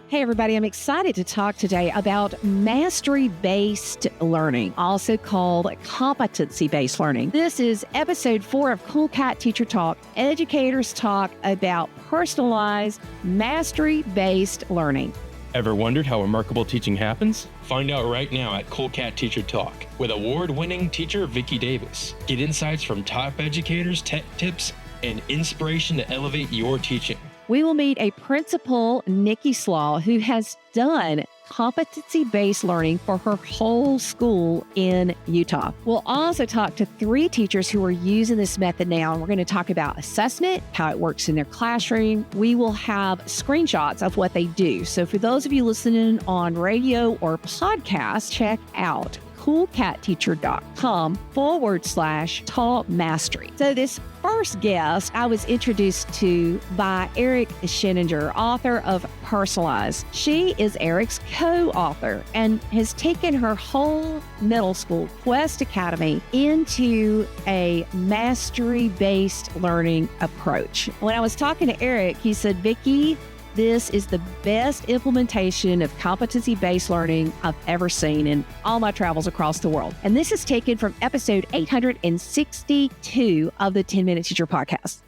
Hey, everybody, I'm excited to talk today about mastery-based learning, also called competency-based learning. This is episode 4 of Cool Cat Teacher Talk. Educators talk about personalized, mastery-based learning. Ever wondered how remarkable teaching happens? Find out right now at Cool Cat Teacher Talk with award-winning teacher Vicki Davis. Get insights from top educators, tech tips, and inspiration to elevate your teaching. We will meet a principal, Nicki Slaugh, who has done competency-based learning for her whole school in Utah. We'll also talk to 3 teachers who are using this method now, and we're going to talk about assessment, how it works in their classroom. We will have screenshots of what they do. So for those of you listening on radio or podcast, check out coolcatteacher.com/talk mastery. So this first guest I was introduced to by Eric Sheninger, author of Personalize. She is Eric's co-author and has taken her whole middle school, Quest Academy, into a mastery-based learning approach. When I was talking to Eric, he said, Vicki, this is the best implementation of competency-based learning I've ever seen in all my travels across the world. And this is taken from episode 862 of the 10-Minute Teacher Podcast.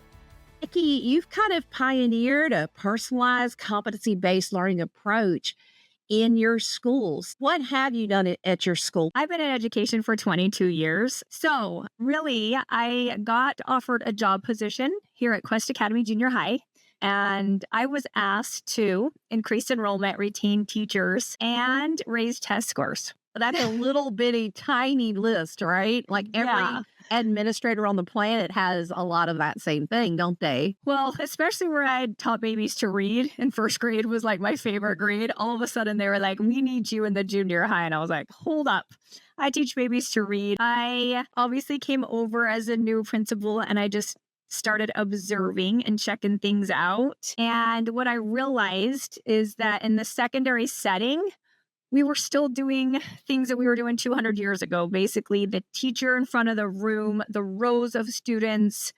Nicki, you've kind of pioneered a personalized competency-based learning approach in your schools. What have you done at your school? I've been in education for 22 years. So really, I got offered a job position here at Quest Academy Junior High. And I was asked to increase enrollment, retain teachers, and raise test scores. That's a little bitty tiny list, right? Like every administrator on the planet has a lot of that same thing, don't they? Well, especially where I had taught babies to read, and first grade was like my favorite grade. All of a sudden they were like, we need you in the junior high. And I was like, hold up. I teach babies to read. I obviously came over as a new principal, and I just started observing and checking things out. And what I realized is that in the secondary setting, we were still doing things that we were doing 200 years ago. Basically, the teacher in front of the room, the rows of students,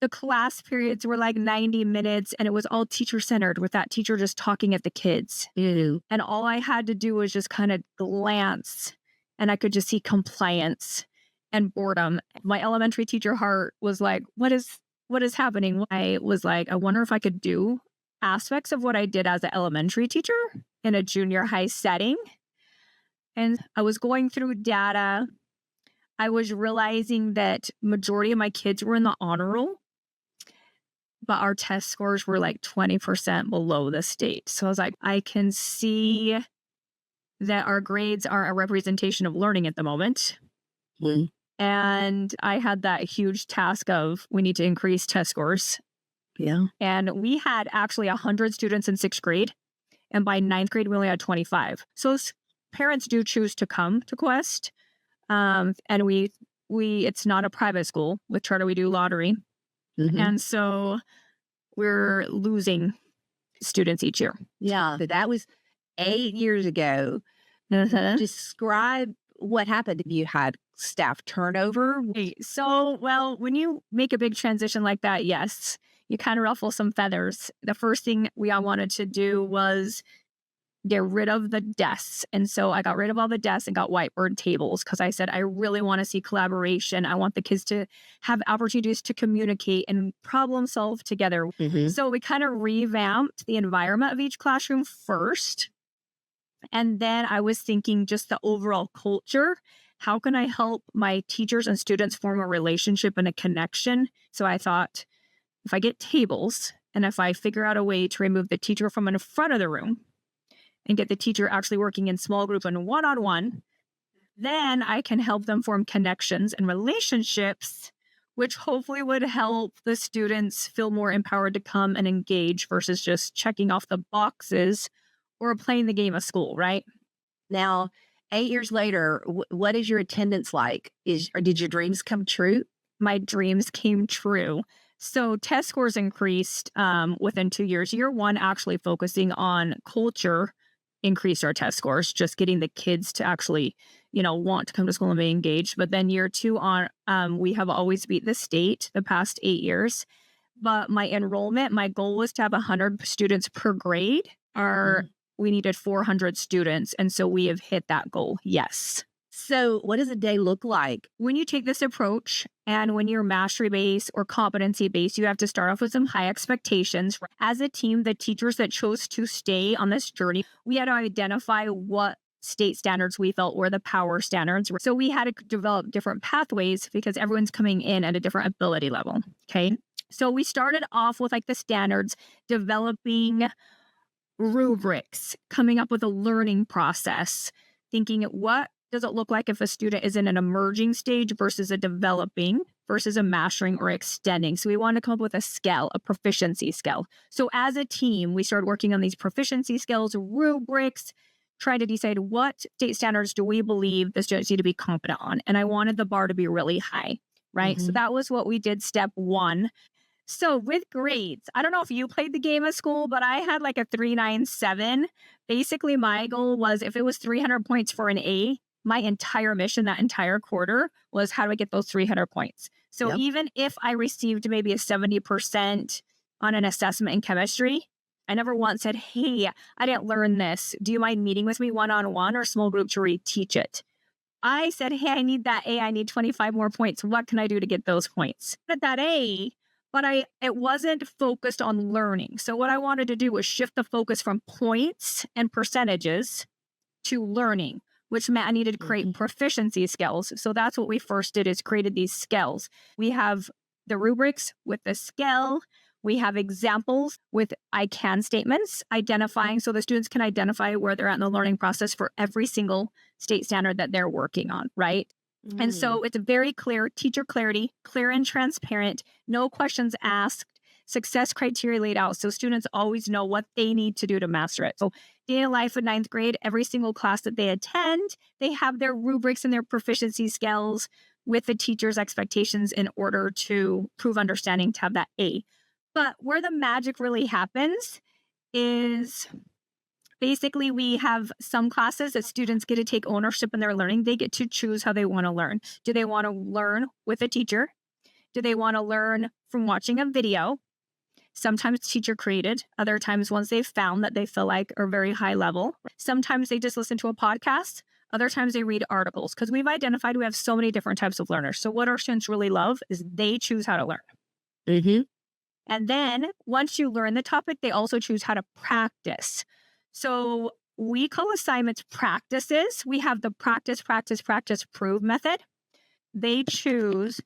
the class periods were like 90 minutes, and it was all teacher-centered with that teacher just talking at the kids. Ew. And all I had to do was just kind of glance, and I could just see compliance and boredom. My elementary teacher heart was like, what is happening? I was like, I wonder if I could do aspects of what I did as an elementary teacher in a junior high setting. And I was going through data. I was realizing that majority of my kids were in the honor roll, but our test scores were like 20% below the state. So I was like, I can see that our grades aren't a representation of learning at the moment. Mm-hmm. And I had that huge task of we need to increase test scores. Yeah. And we had actually 100 students in 6th grade. And by 9th grade, we only had 25. So parents do choose to come to Quest. And we it's not a private school. With charter, we do lottery. Mm-hmm. And so we're losing students each year. Yeah. But that was 8 years ago. Uh-huh. Describe what happened if you had staff turnover. So, well, when you make a big transition like that, yes, you kind of ruffle some feathers. The first thing we all wanted to do was get rid of the desks. And so I got rid of all the desks and got whiteboard tables because I said, I really want to see collaboration. I want the kids to have opportunities to communicate and problem solve together. Mm-hmm. So we kind of revamped the environment of each classroom first. And then I was thinking just the overall culture. How can I help my teachers and students form a relationship and a connection? So I thought, if I get tables and if I figure out a way to remove the teacher from in front of the room and get the teacher actually working in small group and one-on-one, then I can help them form connections and relationships, which hopefully would help the students feel more empowered to come and engage versus just checking off the boxes or playing the game of school, right? Now, 8 years later, what is your attendance like? Or did your dreams come true? My dreams came true. So test scores increased within 2 years. Year 1, actually focusing on culture, increased our test scores, just getting the kids to actually, want to come to school and be engaged. But then year 2 on, we have always beat the state the past 8 years. But my enrollment, my goal was to have 100 students per grade. Our we needed 400 students. And so we have hit that goal. Yes. So what does a day look like? When you take this approach and when you're mastery based or competency based, you have to start off with some high expectations. As a team, the teachers that chose to stay on this journey, we had to identify what state standards we felt were the power standards. So we had to develop different pathways because everyone's coming in at a different ability level. Okay. So we started off with like the standards, developing rubrics, coming up with a learning process, thinking what does it look like if a student is in an emerging stage versus a developing versus a mastering or extending. So we wanted to come up with a scale, a proficiency scale. So as a team, we started working on these proficiency scales, rubrics, trying to decide what state standards do we believe the students need to be competent on. And I wanted the bar to be really high, right? So that was what we did step one. So with grades, I don't know if you played the game at school, but I had like a 397. Basically, my goal was if it was 300 points for an A, my entire mission that entire quarter was how do I get those 300 points? So even if I received maybe a 70% on an assessment in chemistry, I never once said, hey, I didn't learn this. Do you mind meeting with me one-on-one or small group to reteach it? I said, hey, I need that A. I need 25 more points. What can I do to get those points? But that A, but it wasn't focused on learning. So what I wanted to do was shift the focus from points and percentages to learning, which meant I needed to create proficiency skills. So that's what we first did is created these skills. We have the rubrics with the scale. We have examples with I can statements, identifying so the students can identify where they're at in the learning process for every single state standard that they're working on, right? And so it's very clear, teacher clarity, clear and transparent, no questions asked, success criteria laid out. So students always know what they need to do to master it. So day in life in ninth grade, every single class that they attend, they have their rubrics and their proficiency skills with the teacher's expectations in order to prove understanding to have that A. But where the magic really happens is basically we have some classes that students get to take ownership in their learning. They get to choose how they want to learn. Do they want to learn with a teacher? Do they want to learn from watching a video? Sometimes teacher created, other times ones they've found that they feel like are very high level. Sometimes they just listen to a podcast. Other times they read articles because we've identified we have so many different types of learners. So what our students really love is they choose how to learn. And then once you learn the topic, they also choose how to practice. So we call assignments practices. We have the practice, prove method. They choose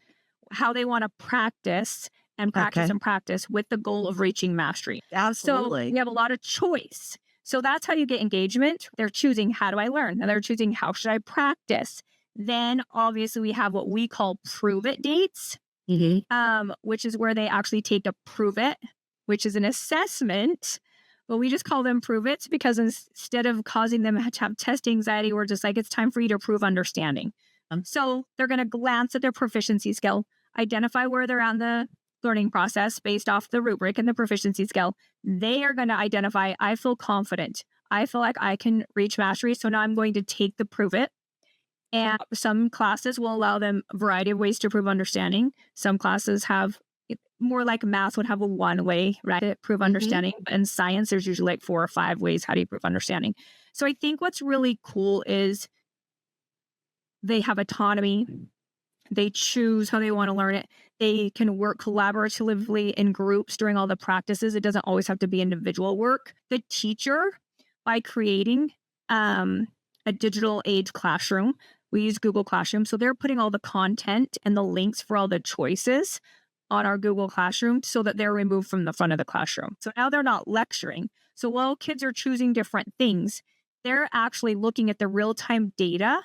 how they want to practice and practice with the goal of reaching mastery. Absolutely. So we have a lot of choice. So that's how you get engagement. They're choosing how do I learn? And they're choosing how should I practice? Then obviously we have what we call prove it dates, which is where they actually take a prove it, which is an assessment. But we just call them prove it's because instead of causing them to have test anxiety, we're just like, it's time for you to prove understanding. So they're going to glance at their proficiency skill, identify where they're at in the learning process based off the rubric and the proficiency scale. They are going to identify, I feel confident. I feel like I can reach mastery. So now I'm going to take the prove it. And some classes will allow them a variety of ways to prove understanding. Some classes have more like math would have a one way, right, to prove understanding. But in science, there's usually like 4 or 5 ways how do you prove understanding. So I think what's really cool is they have autonomy. They choose how they want to learn it. They can work collaboratively in groups during all the practices. It doesn't always have to be individual work. The teacher, by creating a digital age classroom, we use Google Classroom. So they're putting all the content and the links for all the choices on our Google Classroom so that they're removed from the front of the classroom. So now they're not lecturing. So while kids are choosing different things, they're actually looking at the real-time data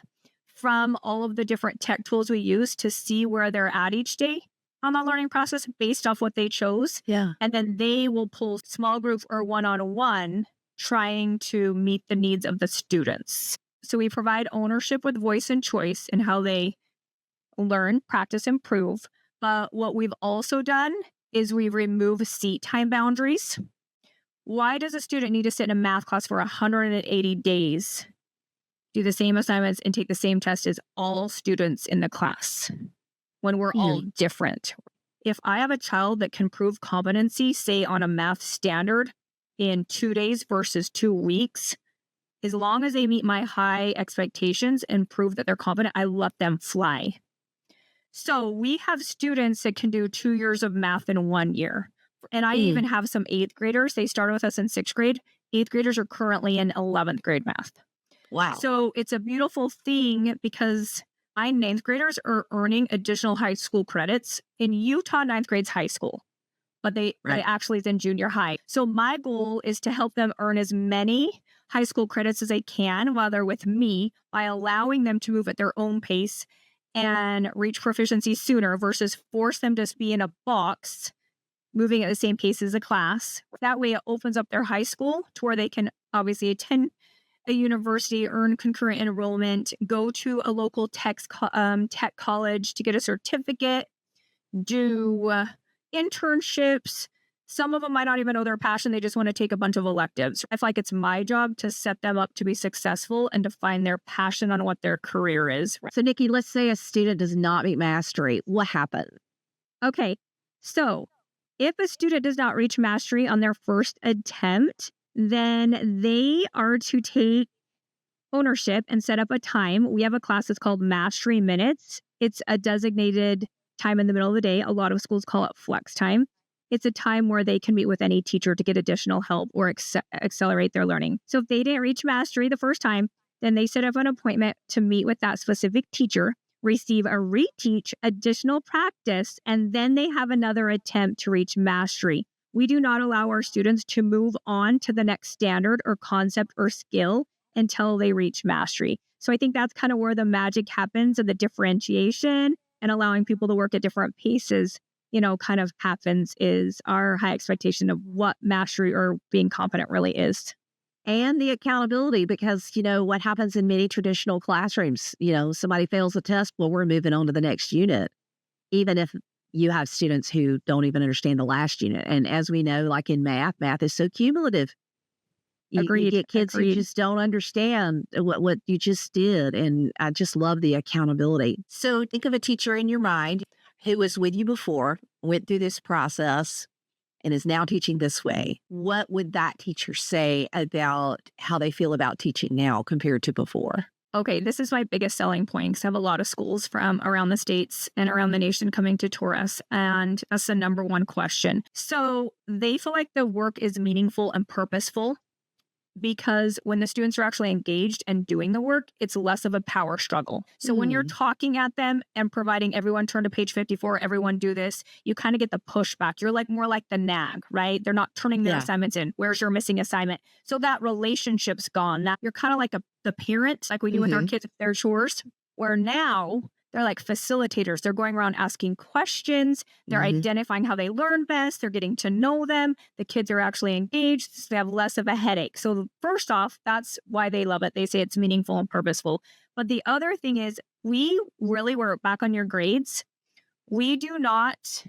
from all of the different tech tools we use to see where they're at each day on the learning process based off what they chose. Yeah. And then they will pull small group or one-on-one trying to meet the needs of the students. So we provide ownership with voice and choice in how they learn, practice, improve. But what we've also done is we remove seat time boundaries. Why does a student need to sit in a math class for 180 days, do the same assignments, and take the same test as all students in the class when we're all different? If I have a child that can prove competency, say on a math standard in 2 days versus 2 weeks, as long as they meet my high expectations and prove that they're competent, I let them fly. So we have students that can do 2 years of math in 1 year. And I even have some 8th graders. They started with us in 6th grade. 8th graders are currently in 11th grade math. Wow. So it's a beautiful thing because my 9th graders are earning additional high school credits. In Utah, 9th grade's high school, but it actually is in junior high. So my goal is to help them earn as many high school credits as they can while they're with me by allowing them to move at their own pace and reach proficiency sooner versus force them to be in a box moving at the same pace as a class. That way it opens up their high school to where they can obviously attend a university, earn concurrent enrollment, go to a local tech college to get a certificate, do internships. Some of them might not even know their passion. They just want to take a bunch of electives. I feel like it's my job to set them up to be successful and to find their passion on what their career is. So, Nicki, let's say a student does not meet mastery. What happens? Okay, so if a student does not reach mastery on their first attempt, then they are to take ownership and set up a time. We have a class that's called Mastery Minutes. It's a designated time in the middle of the day. A lot of schools call it flex time. It's a time where they can meet with any teacher to get additional help or accelerate their learning. So if they didn't reach mastery the first time, then they set up an appointment to meet with that specific teacher, receive a reteach, additional practice, and then they have another attempt to reach mastery. We do not allow our students to move on to the next standard or concept or skill until they reach mastery. So I think that's kind of where the magic happens and the differentiation and allowing people to work at different paces, kind of happens is our high expectation of what mastery or being competent really is. And the accountability, because, what happens in many traditional classrooms, somebody fails a test, well, we're moving on to the next unit, even if you have students who don't even understand the last unit. And as we know, like in math is so cumulative. You get kids who just don't understand what you just did. And I just love the accountability. So think of a teacher in your mind who was with you before, went through this process, and is now teaching this way. What would that teacher say about how they feel about teaching now compared to before? Okay, this is my biggest selling point because I have a lot of schools from around the states and around the nation coming to tour us, and that's the number one question. So they feel like the work is meaningful and purposeful because when the students are actually engaged and doing the work, it's less of a power struggle. So when you're talking at them and providing everyone turn to page 54, everyone do this, you kind of get the pushback. You're like more like the nag, right? They're not turning their assignments in. Where's your missing assignment? So that relationship's gone. Now you're kind of like the parent, like we do with our kids if they're chores, where now they're like facilitators. They're going around asking questions. They're identifying how they learn best. They're getting to know them. The kids are actually engaged. So they have less of a headache. So first off, that's why they love it. They say it's meaningful and purposeful. But the other thing is we really work back on your grades. We do not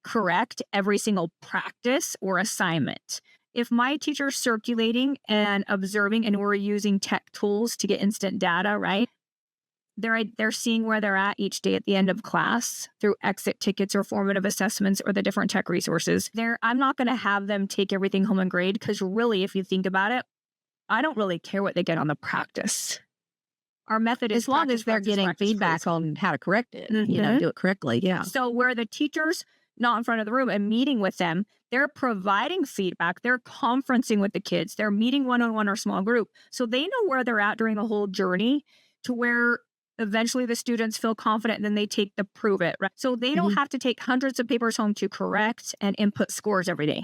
correct every single practice or assignment. If my teacher's circulating and observing and we're using tech tools to get instant data, right? They're seeing where they're at each day at the end of class through exit tickets or formative assessments or the different tech resources. I'm not going to have them take everything home and grade because really, if you think about it, I don't really care what they get on the practice. Our method is as long as they're getting feedback on how to correct it, do it correctly. Yeah. So where the teacher's not in front of the room and meeting with them, they're providing feedback. They're conferencing with the kids. They're meeting one-on-one or small group. So they know where they're at during the whole journey to where eventually the students feel confident and then they take the prove it, right? So they don't have to take hundreds of papers home to correct and input scores every day.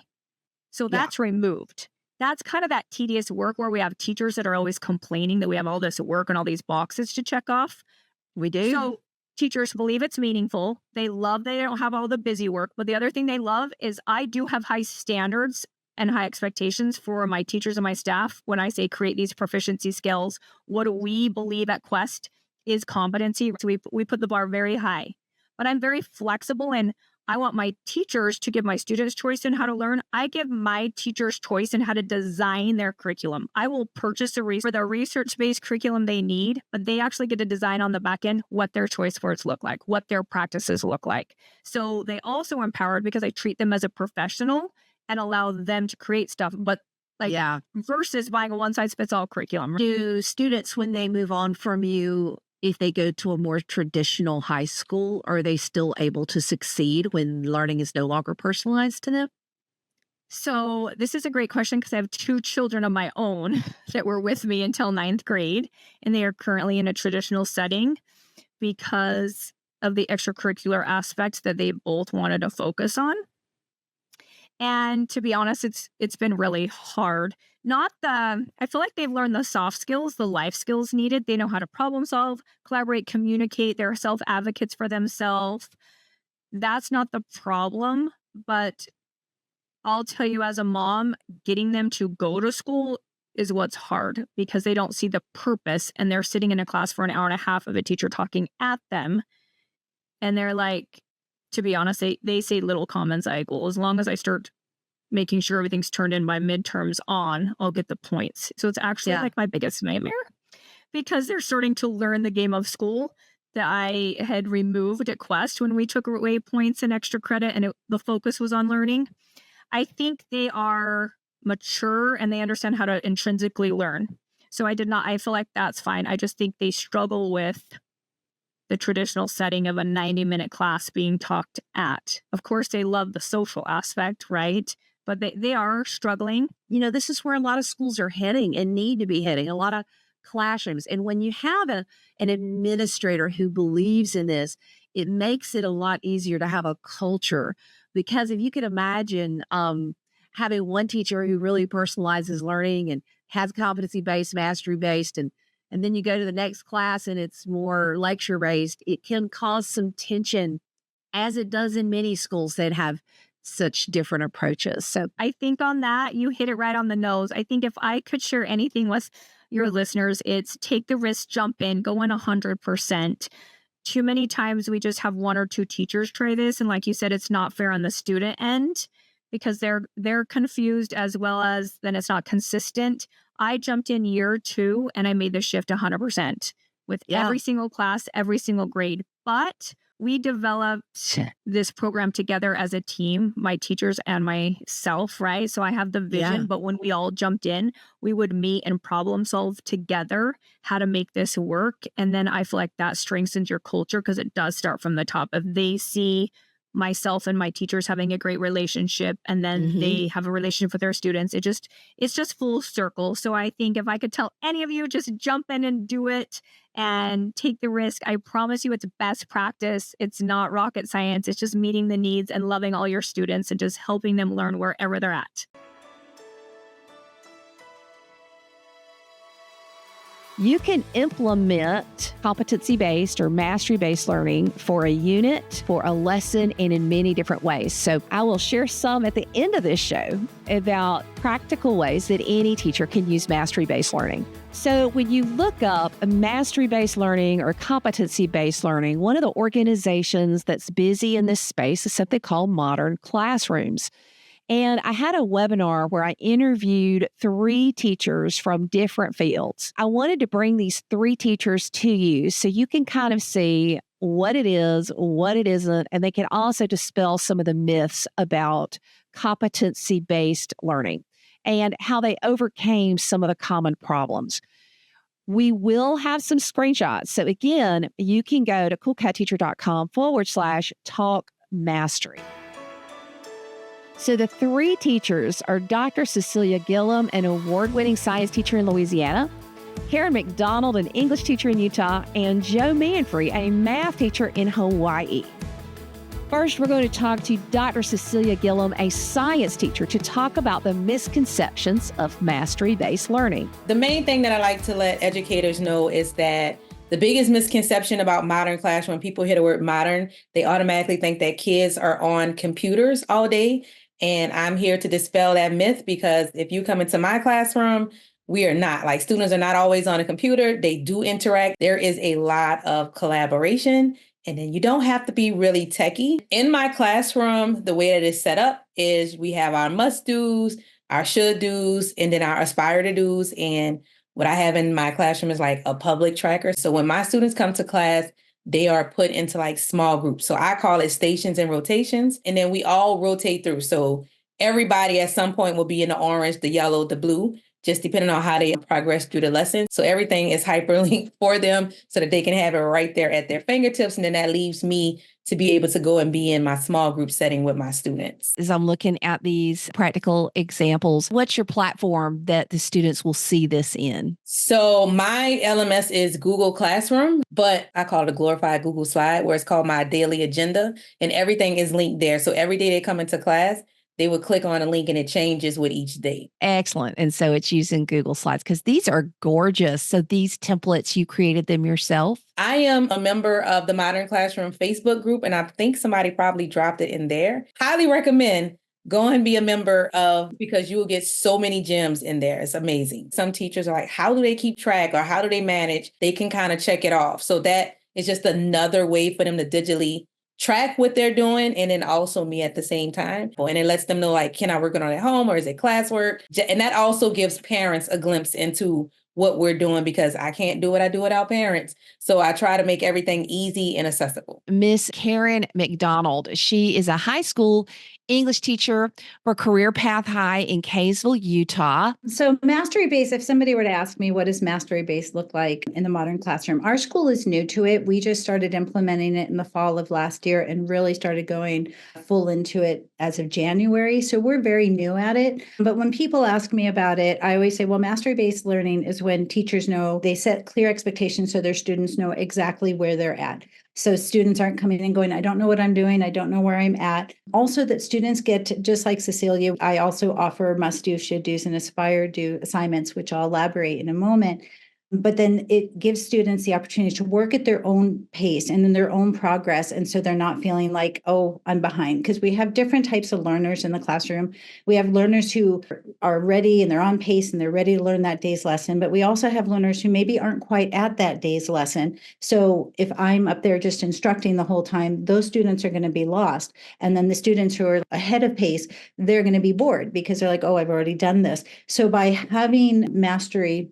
So that's removed. That's kind of that tedious work where we have teachers that are always complaining that we have all this work and all these boxes to check off. We do. So teachers believe it's meaningful. They love they don't have all the busy work. But the other thing they love is I do have high standards and high expectations for my teachers and my staff. When I say create these proficiency skills, what do we believe at Quest is competency? So we put the bar very high. But I'm very flexible and I want my teachers to give my students choice in how to learn. I give my teachers choice in how to design their curriculum. I will purchase for the research-based curriculum they need, but they actually get to design on the back end what their choice words look like, what their practices look like. So they also are empowered because I treat them as a professional and allow them to create stuff. But Like, Yeah. versus buying a one-size-fits-all curriculum. Do students, when they move on from you, if they go to a more traditional high school, are they still able to succeed when learning is no longer personalized to them? So this is a great question because I have two children of my own that were with me until ninth grade, and they are currently in a traditional setting because of the extracurricular aspects that they both wanted to focus on. And to be honest, it's been really hard. Not the I feel like they've learned the soft skills, the life skills needed. They know how to problem solve, collaborate, communicate. They're self advocates for themselves. That's not the problem, but I'll tell you as a mom, getting them to go to school is what's hard because they don't see the purpose and they're sitting in a class for an hour and a half of a teacher talking at them. And they're like, to be honest, they say little comments I go, as long as I start making sure everything's turned in by midterms on, I'll get the points. So it's actually Yeah. like my biggest nightmare because they're starting to learn the game of school that I had removed at Quest when we took away points and extra credit and the focus was on learning. I think they are mature and they understand how to intrinsically learn. So I feel like that's fine. I just think they struggle with the traditional setting of a 90-minute class being talked at. Of course, they love the social aspect, right? But they are struggling. This is where a lot of schools are heading and need to be heading, a lot of classrooms. And when you have an administrator who believes in this, it makes it a lot easier to have a culture. Because if you could imagine having one teacher who really personalizes learning and has competency based, mastery based, and then you go to the next class and it's more lecture based, it can cause some tension, as it does in many schools that have such different approaches. So I think on that, you hit it right on the nose. I think if I could share anything with your listeners, it's take the risk, jump in, go in 100%. Too many times we just have one or two teachers try this. And like you said, it's not fair on the student end because they're confused as well as then it's not consistent. I jumped in year 2 and I made the shift 100% with every single class, every single grade. But we developed this program together as a team, my teachers and myself, right? So I have the vision, but when we all jumped in, we would meet and problem solve together how to make this work. And then I feel like that strengthens your culture because it does start from the top. If they see myself and my teachers having a great relationship and then they have a relationship with their students, it's just full circle. So I think if I could tell any of you, just jump in and do it and take the risk. I promise you it's best practice. It's not rocket science. It's just meeting the needs and loving all your students and just helping them learn wherever they're at. You can implement competency-based or mastery-based learning for a unit, for a lesson, and in many different ways. So I will share some at the end of this show about practical ways that any teacher can use mastery-based learning. So when you look up mastery-based learning or competency-based learning, one of the organizations that's busy in this space is something called Modern Classrooms. And I had a webinar where I interviewed 3 teachers from different fields. I wanted to bring these 3 teachers to you so you can kind of see what it is, what it isn't, and they can also dispel some of the myths about competency-based learning and how they overcame some of the common problems. We will have some screenshots. So again, you can go to coolcatteacher.com/talk mastery. So the 3 teachers are Dr. Cecilia Gillum, an award-winning science teacher in Louisiana, Karen McDonald, an English teacher in Utah, and Joe Manfrey, a math teacher in Hawaii. First, we're going to talk to Dr. Cecilia Gillum, a science teacher, to talk about the misconceptions of mastery-based learning. The main thing that I like to let educators know is that the biggest misconception about modern class, when people hear the word modern, they automatically think that kids are on computers all day. And I'm here to dispel that myth because if you come into my classroom, we are not. Like, students are not always on a computer. They do interact. There is a lot of collaboration. And then you don't have to be really techie. In my classroom, the way that it's set up is we have our must-dos, our should-dos, and then our aspire-to-dos. And what I have in my classroom is like a public tracker. So when my students come to class, they are put into like small groups. So I call it stations and rotations. And then we all rotate through. So everybody at some point will be in the orange, the yellow, the blue, just depending on how they progress through the lesson. So everything is hyperlinked for them so that they can have it right there at their fingertips. And then that leaves me to be able to go and be in my small group setting with my students. As I'm looking at these practical examples, what's your platform that the students will see this in? So my LMS is Google Classroom, but I call it a glorified Google Slide, where it's called my daily agenda, and everything is linked there. So every day they come into class, they would click on a link and it changes with each day. Excellent. And so it's using Google Slides because these are gorgeous. So these templates, you created them yourself? I am a member of the Modern Classroom Facebook group, and I think somebody probably dropped it in there. Highly recommend go and be a member of, because you will get so many gems in there. It's amazing. Some teachers are like, how do they keep track or how do they manage? They can kind of check it off. So that is just another way for them to digitally track what they're doing, and then also me at the same time. And it lets them know, like, can I work on it at home or is it classwork? And that also gives parents a glimpse into what we're doing, because I can't do what I do without parents. So I try to make everything easy and accessible. Miss Karen McDonald, she is a high school English teacher for Career Path High in Kaysville, Utah. So mastery based, if somebody were to ask me, what does mastery based look like in the modern classroom? Our school is new to it. We just started implementing it in the fall of last year and really started going full into it as of January. So we're very new at it. But when people ask me about it, I always say, well, mastery based learning is when teachers know, they set clear expectations so their students know exactly where they're at. So students aren't coming in going, I don't know what I'm doing. I don't know where I'm at. Also that students get, just like Cecilia, I also offer must do, should do's, and aspire do assignments, which I'll elaborate in a moment. But then it gives students the opportunity to work at their own pace and in their own progress. And so they're not feeling like, oh, I'm behind. Because we have different types of learners in the classroom. We have learners who are ready and they're on pace and they're ready to learn that day's lesson. But we also have learners who maybe aren't quite at that day's lesson. So if I'm up there just instructing the whole time, those students are going to be lost. And then the students who are ahead of pace, they're going to be bored because they're like, oh, I've already done this. So by having mastery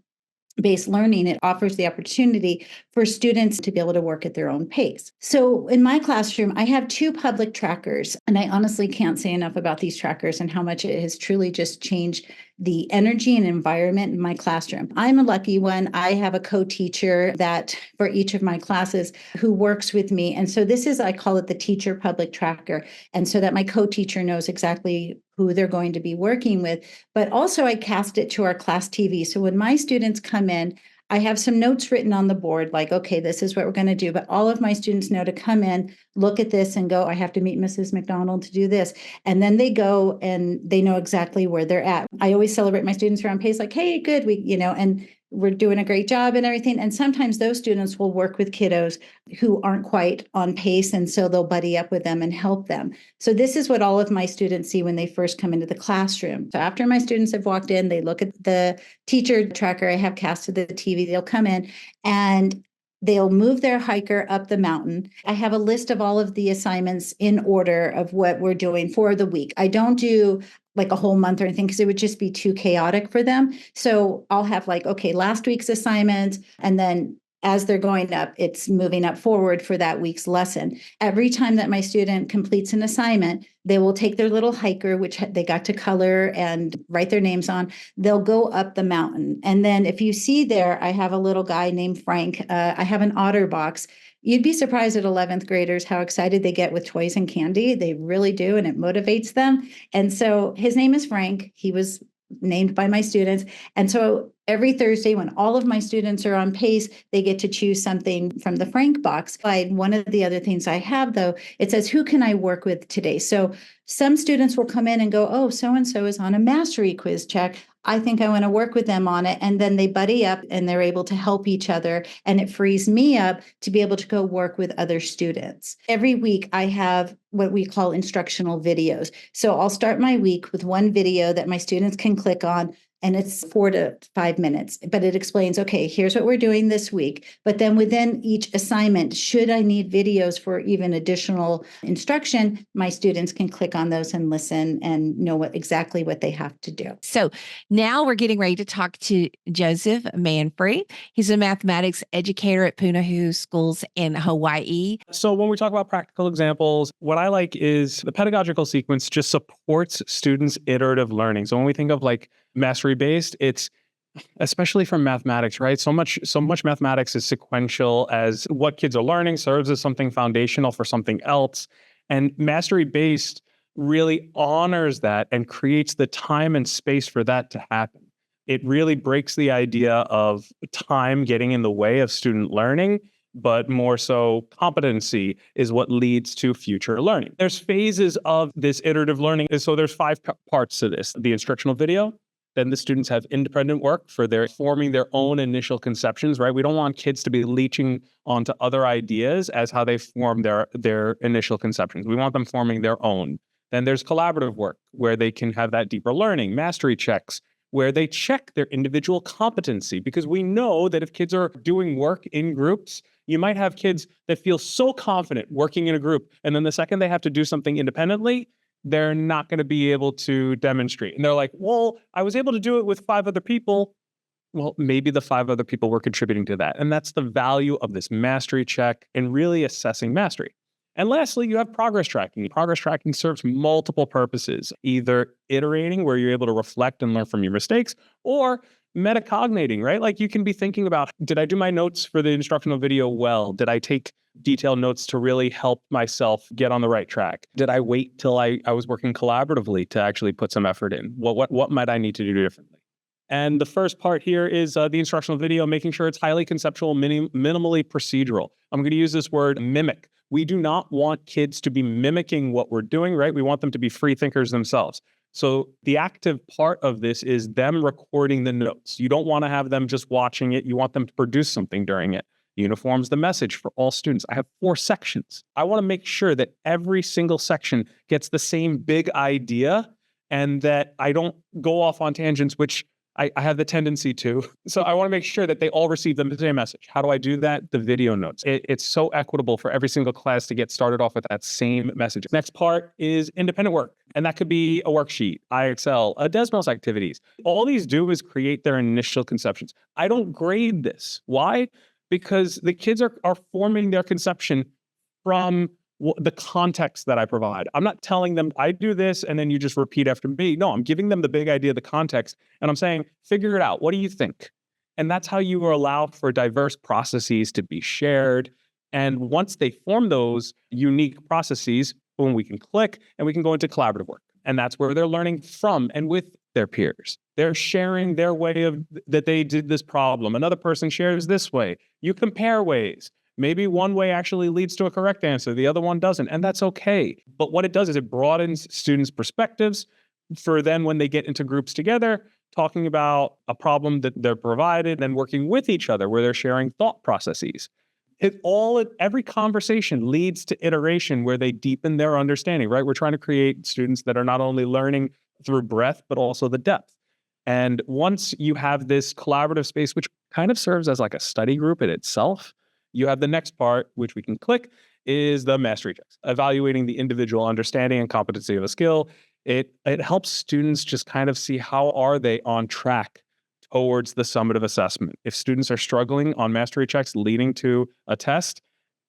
based learning, it offers the opportunity for students to be able to work at their own pace. So in my classroom, I have 2 public trackers, and I honestly can't say enough about these trackers and how much it has truly just changed the energy and environment in my classroom. I'm a lucky one. I have a co-teacher that for each of my classes who works with me. And so this is, I call it the teacher public tracker. And so that my co-teacher knows exactly who they're going to be working with. But also I cast it to our class TV. So when my students come in, I have some notes written on the board, like, okay, this is what we're going to do. But all of my students know to come in, look at this and go, I have to meet Mrs. McDonald to do this. And then they go and they know exactly where they're at. I always celebrate my students who are on pace, like, hey, good, and we're doing a great job and everything. And sometimes those students will work with kiddos who aren't quite on pace. And so they'll buddy up with them and help them. So this is what all of my students see when they first come into the classroom. So after my students have walked in, they look at the teacher tracker I have cast to the TV, they'll come in and they'll move their hiker up the mountain. I have a list of all of the assignments in order of what we're doing for the week. I don't do like a whole month or anything because it would just be too chaotic for them. So I'll have like, okay, last week's assignment, and then as they're going up, it's moving up forward for that week's lesson. Every time that my student completes an assignment, they will take their little hiker, which they got to color and write their names on. They'll go up the mountain. And then if you see there, I have a little guy named Frank. I have an otter box. You'd be surprised at 11th graders how excited they get with toys and candy. They really do, and it motivates them. And so his name is Frank. He was named by my students. And so every Thursday when all of my students are on pace, they get to choose something from the Frank box. One of the other things I have, though, it says, who can I work with today? So some students will come in and go, oh, so-and-so is on a mastery quiz check. I think I want to work with them on it. And then they buddy up and they're able to help each other. And it frees me up to be able to go work with other students. Every week I have what we call instructional videos. So I'll start my week with one video that my students can click on and it's 4 to 5 minutes, but it explains, okay, here's what we're doing this week. But then within each assignment, should I need videos for even additional instruction, my students can click on those and listen and know exactly what they have to do. So now we're getting ready to talk to Joseph Manfrey. He's a mathematics educator at Punahou Schools in Hawaii. So when we talk about practical examples, what I like is the pedagogical sequence just supports students' iterative learning. So when we think of like mastery based, it's especially from mathematics, right? So much mathematics is sequential, as what kids are learning serves as something foundational for something else. And mastery based really honors that and creates the time and space for that to happen. It really breaks the idea of time getting in the way of student learning, but more so competency is what leads to future learning. There's phases of this iterative learning. So there's 5 parts to this: the instructional video. Then the students have independent work for their forming their own initial conceptions, right? We don't want kids to be leeching onto other ideas as how they form their initial conceptions. We want them forming their own. Then there's collaborative work where they can have that deeper learning, mastery checks, where they check their individual competency, because we know that if kids are doing work in groups, you might have kids that feel so confident working in a group, and then the second they have to do something independently, they're not going to be able to demonstrate. And they're like, well, I was able to do it with 5 other people. Well, maybe the 5 other people were contributing to that. And that's the value of this mastery check and really assessing mastery. And lastly, you have progress tracking. Progress tracking serves multiple purposes, either iterating, where you're able to reflect and learn from your mistakes, or metacognating, right? Like you can be thinking about, did I do my notes for the instructional video well? Did I take detailed notes to really help myself get on the right track? Did I wait till I was working collaboratively to actually put some effort in? What might I need to do differently? And the first part here is the instructional video, making sure it's highly conceptual, minimally procedural. I'm going to use this word mimic. We do not want kids to be mimicking what we're doing, right? We want them to be free thinkers themselves. So the active part of this is them recording the notes. You don't want to have them just watching it. You want them to produce something during it. Uniforms the message for all students. I have 4 sections. I want to make sure that every single section gets the same big idea and that I don't go off on tangents, which I have the tendency to. So I want to make sure that they all receive the same message. How do I do that? The video notes. It's so equitable for every single class to get started off with that same message. Next part is independent work. And that could be a worksheet, IXL, a Desmos activities. All these do is create their initial conceptions. I don't grade this. Why? Because the kids are forming their conception from the context that I provide. I'm not telling them, I do this, and then you just repeat after me. No, I'm giving them the big idea, the context, and I'm saying, figure it out. What do you think? And that's how you allow for diverse processes to be shared. And once they form those unique processes, boom, we can click and we can go into collaborative work. And that's where they're learning from and with their peers. They're sharing their way of that they did this problem. Another person shares this way. You compare ways. Maybe one way actually leads to a correct answer, the other one doesn't, and that's okay. But what it does is it broadens students' perspectives for then when they get into groups together, talking about a problem that they're provided and working with each other where they're sharing thought processes. Every conversation leads to iteration where they deepen their understanding, right? We're trying to create students that are not only learning through breadth, but also the depth. And once you have this collaborative space, which kind of serves as like a study group in itself, you have the next part, which we can click, is the mastery checks, evaluating the individual understanding and competency of a skill. It helps students just kind of see how are they on track towards the summative assessment. If students are struggling on mastery checks leading to a test,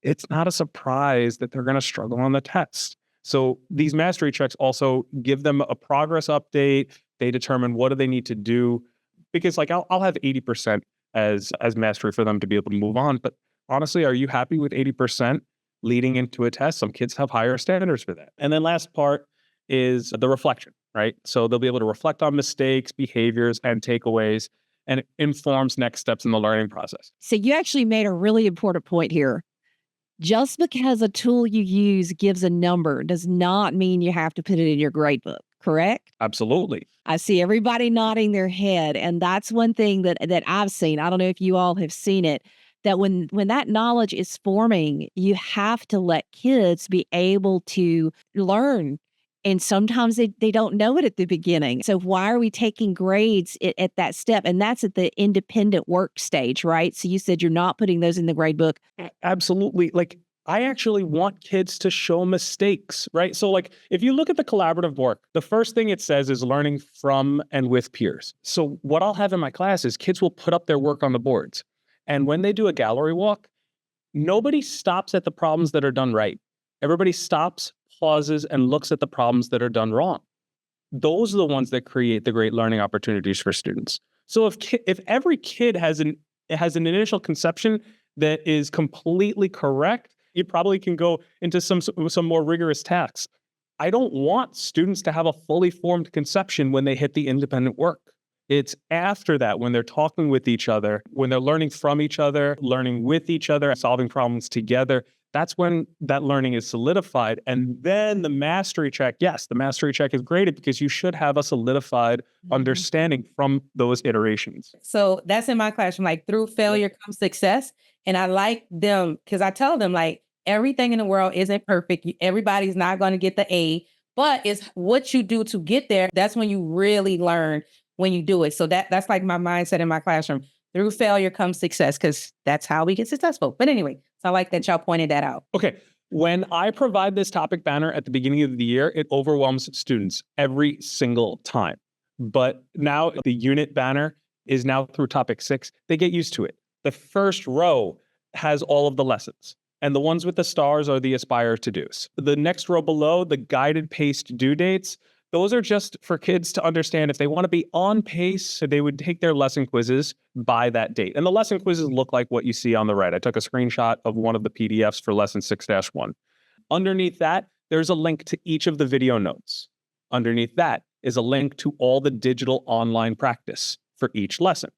it's not a surprise that they're going to struggle on the test. So these mastery checks also give them a progress update. They determine what do they need to do, because like I'll have 80% as mastery for them to be able to move on. But honestly, are you happy with 80% leading into a test? Some kids have higher standards for that. And then last part is the reflection, right? So they'll be able to reflect on mistakes, behaviors, and takeaways, and it informs next steps in the learning process. So you actually made a really important point here. Just because a tool you use gives a number does not mean you have to put it in your gradebook, correct? Absolutely. I see everybody nodding their head. And that's one thing that I've seen. I don't know if you all have seen it, that when that knowledge is forming, you have to let kids be able to learn And sometimes they don't know it at the beginning. So why are we taking grades at that step? And that's at the independent work stage, right? So you said you're not putting those in the grade book. Absolutely. Like, I actually want kids to show mistakes, right? So like, if you look at the collaborative work, the first thing it says is learning from and with peers. So what I'll have in my class is kids will put up their work on the boards. And when they do a gallery walk, nobody stops at the problems that are done right. Everybody stops, pauses, and looks at the problems that are done wrong. Those are the ones that create the great learning opportunities for students. So if every kid has an initial conception that is completely correct, you probably can go into some more rigorous tasks. I don't want students to have a fully formed conception when they hit the independent work. It's after that, when they're talking with each other, when they're learning from each other, learning with each other, solving problems together. That's when that learning is solidified. And then the mastery check, yes, the mastery check is graded because you should have a solidified understanding from those iterations. So that's in my classroom, like through failure comes success. And I like them because I tell them like everything in the world isn't perfect. Everybody's not going to get the A, but it's what you do to get there. That's when you really learn when you do it. So that's like my mindset in my classroom. Through failure comes success because that's how we get successful. But anyway, so I like that y'all pointed that out. Okay. When I provide this topic banner at the beginning of the year, it overwhelms students every single time. But now the unit banner is now through topic 6. They get used to it. The first row has all of the lessons. And the ones with the stars are the aspire to do's. The next row below, the guided paced due dates, those are just for kids to understand if they want to be on pace, so they would take their lesson quizzes by that date. And the lesson quizzes look like what you see on the right. I took a screenshot of one of the PDFs for lesson 6-1. Underneath that, there's a link to each of the video notes. Underneath that is a link to all the digital online practice for each lesson.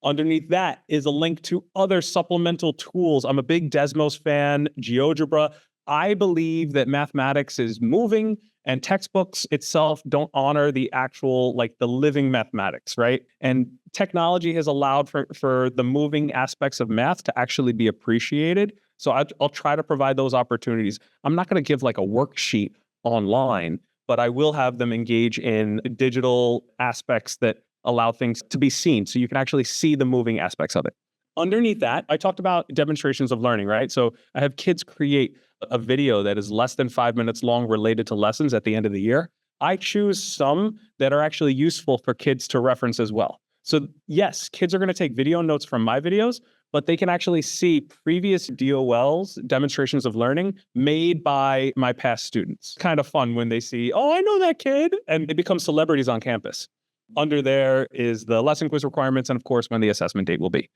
Underneath that is a link to other supplemental tools. I'm a big Desmos fan, GeoGebra. I believe that mathematics is moving and textbooks itself don't honor the actual, like the living mathematics, right? And technology has allowed for the moving aspects of math to actually be appreciated. So I'll try to provide those opportunities. I'm not going to give like a worksheet online, but I will have them engage in digital aspects that allow things to be seen. So you can actually see the moving aspects of it. Underneath that, I talked about demonstrations of learning, right? So I have kids create a video that is less than 5 minutes long related to lessons at the end of the year. I choose some that are actually useful for kids to reference as well. So yes, kids are going to take video notes from my videos, but they can actually see previous DOLs, demonstrations of learning, made by my past students. Kind of fun when they see, oh, I know that kid, and they become celebrities on campus. Under there is the lesson quiz requirements, and of course, when the assessment date will be.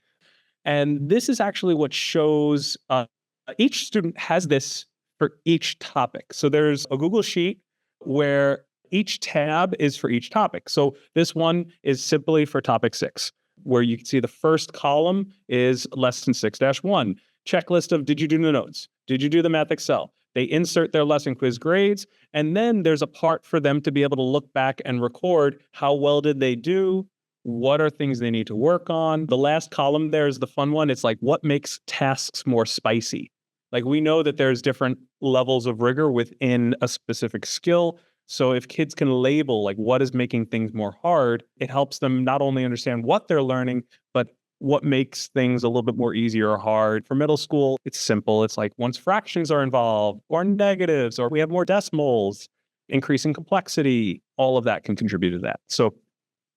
And this is actually what shows each student has this for each topic. So there's a Google Sheet where each tab is for each topic. So this one is simply for topic 6, where you can see the first column is lesson 6-1. Checklist of did you do the notes? Did you do the Math Excel? They insert their lesson quiz grades, and then there's a part for them to be able to look back and record how well did they do, what are things they need to work on. The last column there is the fun one. It's like what makes tasks more spicy. Like we know that there's different levels of rigor within a specific skill. So if kids can label like what is making things more hard, it helps them not only understand what they're learning, but what makes things a little bit more easier or hard. For middle school, it's simple. It's like once fractions are involved or negatives, or we have more decimals, increasing complexity, all of that can contribute to that. So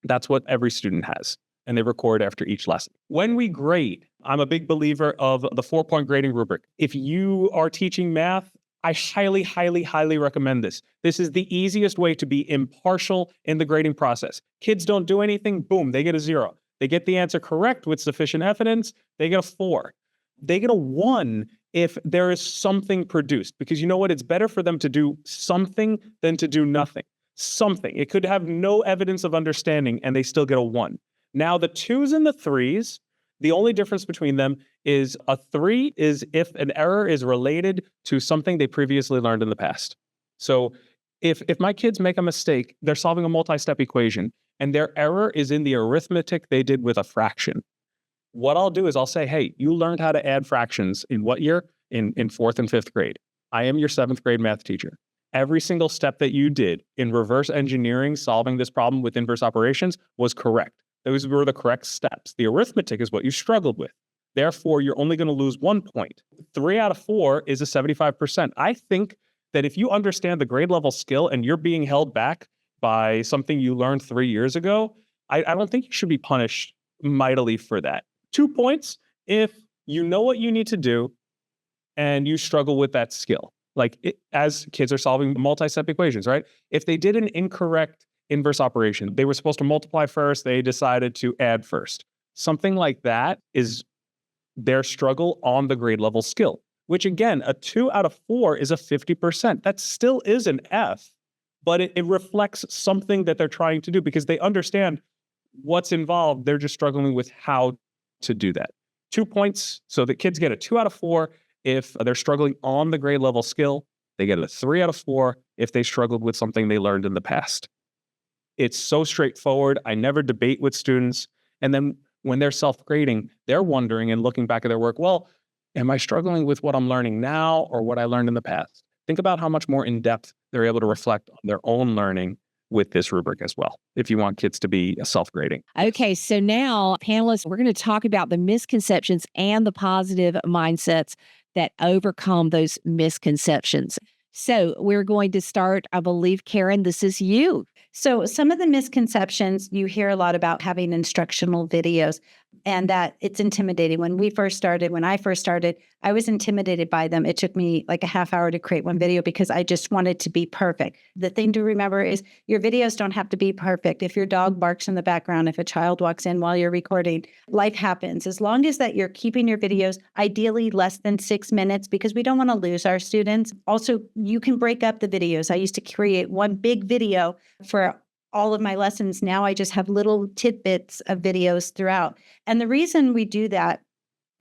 that's what every student has, and they record after each lesson. When we grade, I'm a big believer of the 4-point grading rubric. If you are teaching math, I highly, highly, highly recommend this. This is the easiest way to be impartial in the grading process. Kids don't do anything, boom, they get a 0. They get the answer correct with sufficient evidence, they get a 4. They get a 1 if there is something produced, because you know what? It's better for them to do something than to do nothing. Something. It could have no evidence of understanding and they still get a 1. Now the 2s and the 3s, the only difference between them is a 3 is if an error is related to something they previously learned in the past. So if my kids make a mistake, they're solving a multi-step equation and their error is in the arithmetic they did with a fraction. What I'll do is I'll say, hey, you learned how to add fractions in what year? In 4th and 5th grade. I am your 7th grade math teacher. every single step that you did in reverse engineering, solving this problem with inverse operations was correct. Those were the correct steps. The arithmetic is what you struggled with. Therefore, you're only going to lose 1 point. 3 out of 4 is a 75%. I think that if you understand the grade level skill and you're being held back by something you learned 3 years ago, I don't think you should be punished mightily for that. 2 points if you know what you need to do and you struggle with that skill. As kids are solving multi-step equations, right? If they did an incorrect inverse operation, they were supposed to multiply first, they decided to add first. Something like that is their struggle on the grade level skill, which again, a 2 out of 4 is a 50%. That still is an F, but it reflects something that they're trying to do because they understand what's involved. They're just struggling with how to do that. 2 points, so the kids get a 2 out of 4 if they're struggling on the grade level skill. They get a 3 out of 4 if they struggled with something they learned in the past. It's so straightforward. I never debate with students. And then when they're self-grading, they're wondering and looking back at their work, well, am I struggling with what I'm learning now or what I learned in the past? Think about how much more in-depth they're able to reflect on their own learning with this rubric as well, if you want kids to be self-grading. Okay, so now, panelists, we're going to talk about the misconceptions and the positive mindsets that overcome those misconceptions. So we're going to start, I believe, Karen, this is you. So some of the misconceptions, you hear a lot about having instructional videos and that it's intimidating. When I first started, I was intimidated by them. It took me like a half hour to create one video because I just wanted to be perfect. The thing to remember is your videos don't have to be perfect. If your dog barks in the background, if a child walks in while you're recording, life happens. As long as that you're keeping your videos ideally less than 6 minutes because we don't want to lose our students. Also, you can break up the videos. I used to create one big video for all of my lessons. Now I just have little tidbits of videos throughout. And the reason we do that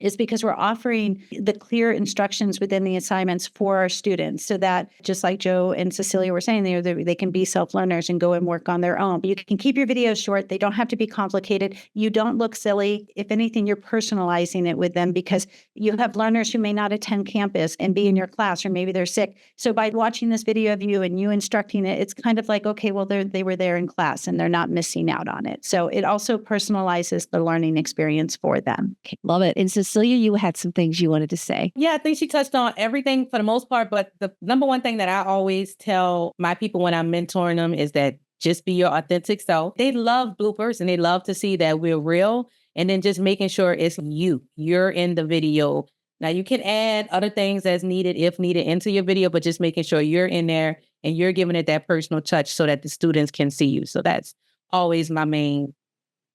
is because we're offering the clear instructions within the assignments for our students so that just like Joe and Cecilia were saying, they can be self-learners and go and work on their own. You can keep your videos short. They don't have to be complicated. You don't look silly. If anything, you're personalizing it with them because you have learners who may not attend campus and be in your class, or maybe they're sick. So by watching this video of you and you instructing it, it's kind of like, okay, well, they were there in class and they're not missing out on it. So it also personalizes the learning experience for them. Okay, love it. And Cecilia, you had some things you wanted to say. Yeah, I think she touched on everything for the most part. But the number one thing that I always tell my people when I'm mentoring them is that just be your authentic self. They love bloopers and they love to see that we're real. And then just making sure it's you're in the video. Now you can add other things as needed, if needed, into your video, but just making sure you're in there and you're giving it that personal touch so that the students can see you. So that's always my main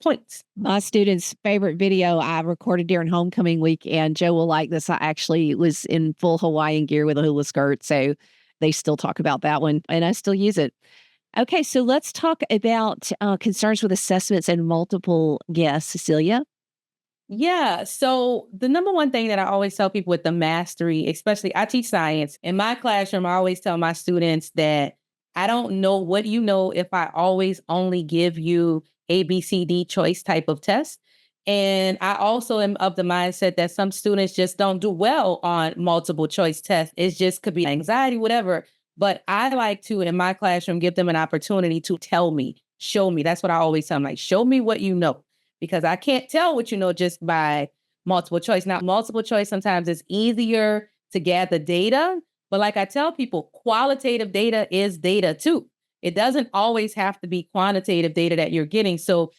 points. My students' favorite video I recorded during homecoming week, and Joe will like this. I actually was in full Hawaiian gear with a hula skirt, so they still talk about that one, and I still use it. Okay, so let's talk about concerns with assessments and multiple guests. Cecilia? Yeah. So the number one thing that I always tell people with the mastery, especially I teach science. In my classroom, I always tell my students that I don't know what you know if I always only give you A, B, C, D choice type of test. And I also am of the mindset that some students just don't do well on multiple choice tests. It just could be anxiety, whatever. But I like to, in my classroom, give them an opportunity to tell me, show me. That's what I always tell them, like, show me what you know, because I can't tell what you know just by multiple choice. Now, multiple choice sometimes is easier to gather data. But like I tell people, qualitative data is data too. It doesn't always have to be quantitative data that you're getting. So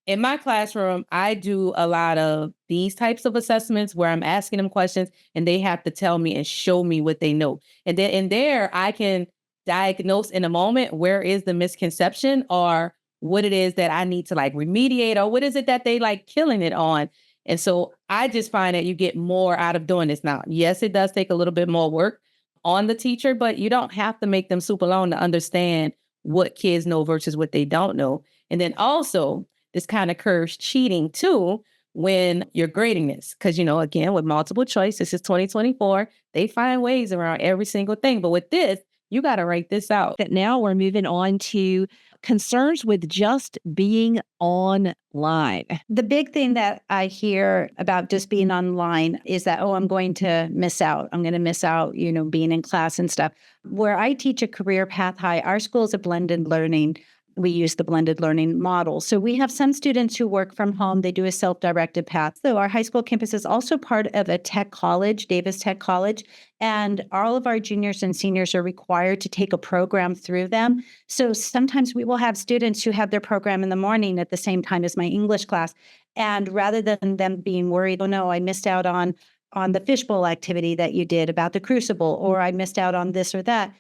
in my classroom, I do a lot of these types of assessments where I'm asking them questions and they have to tell me and show me what they know. And then in there, I can diagnose in a moment where is the misconception or what it is that I need to like remediate or what is it that they like killing it on. And so I just find that you get more out of doing this now. Yes, it does take a little bit more work on the teacher, but you don't have to make them super long to understand what kids know versus what they don't know. And then also this kind of curves cheating too when you're grading this. Because, you know, again, with multiple choice, this is 2024, they find ways around every single thing. But with this, You got to write this out. That now we're moving on to concerns with just being online. The big thing that I hear about just being online is that, oh, I'm going to miss out. I'm going to miss out, being in class and stuff. Where I teach a career path high, our school is a blended learning. We use the blended learning model. So we have some students who work from home. They do a self-directed path. So our high school campus is also part of a tech college, Davis Tech College. And all of our juniors and seniors are required to take a program through them. So sometimes we will have students who have their program in the morning at the same time as my English class. And rather than them being worried, oh no, I missed out on the fishbowl activity that you did about the crucible, or I missed out on this or that,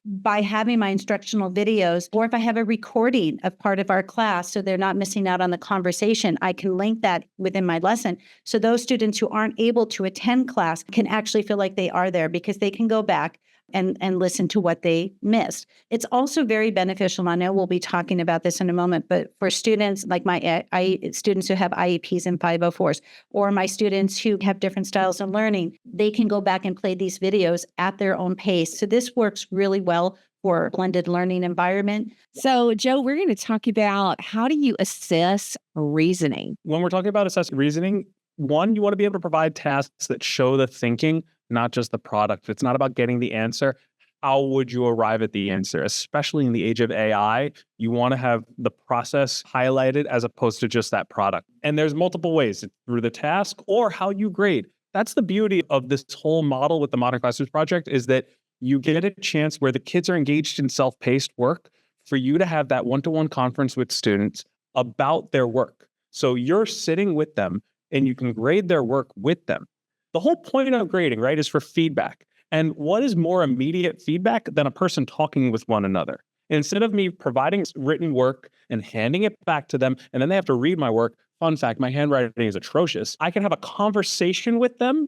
by having my instructional videos, or if I have a recording of part of our class, so they're not missing out on the conversation, I can link that within my lesson. So those students who aren't able to attend class can actually feel like they are there because they can go back and listen to what they missed. It's also very beneficial. And I know we'll be talking about this in a moment, but for students like my students who have IEPs and 504s, or my students who have different styles of learning, they can go back and play these videos at their own pace. So this works really well for blended learning environment. So, Joe, we're going to talk about how do you assess reasoning? When we're talking about assessing reasoning, one, you want to be able to provide tasks that show the thinking, not just the product. It's not about getting the answer. How would you arrive at the answer? Especially in the age of AI, you want to have the process highlighted as opposed to just that product. And there's multiple ways through the task or how you grade. That's the beauty of this whole model with the Modern Classrooms Project is that you get a chance where the kids are engaged in self-paced work for you to have that one-to-one conference with students about their work. So you're sitting with them and you can grade their work with them. The whole point of grading, right, is for feedback. And what is more immediate feedback than a person talking with one another? Instead of me providing written work and handing it back to them, and then they have to read my work, fun fact, my handwriting is atrocious. I can have a conversation with them,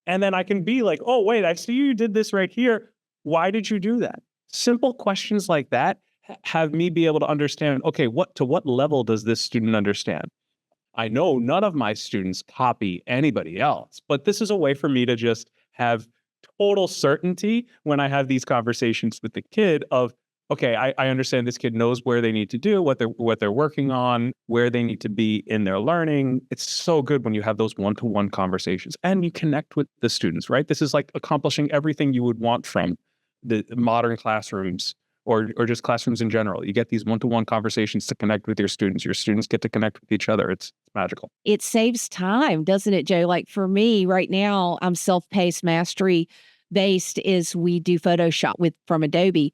and then I can be like, oh, wait, I see you did this right here. Why did you do that? Simple questions like that have me be able to understand, okay, to what level does this student understand? I know none of my students copy anybody else, but this is a way for me to just have total certainty when I have these conversations with the kid of, okay, I understand this kid knows where they need to do, what they're working on, where they need to be in their learning. It's so good when you have those one-to-one conversations and you connect with the students, right? This is like accomplishing everything you would want from the modern classrooms or just classrooms in general. You get these one-to-one conversations to connect with your students. Your students get to connect with each other. It's magical. It saves time, doesn't it, Joe? Like for me right now, I'm self-paced mastery based is we do Photoshop from Adobe.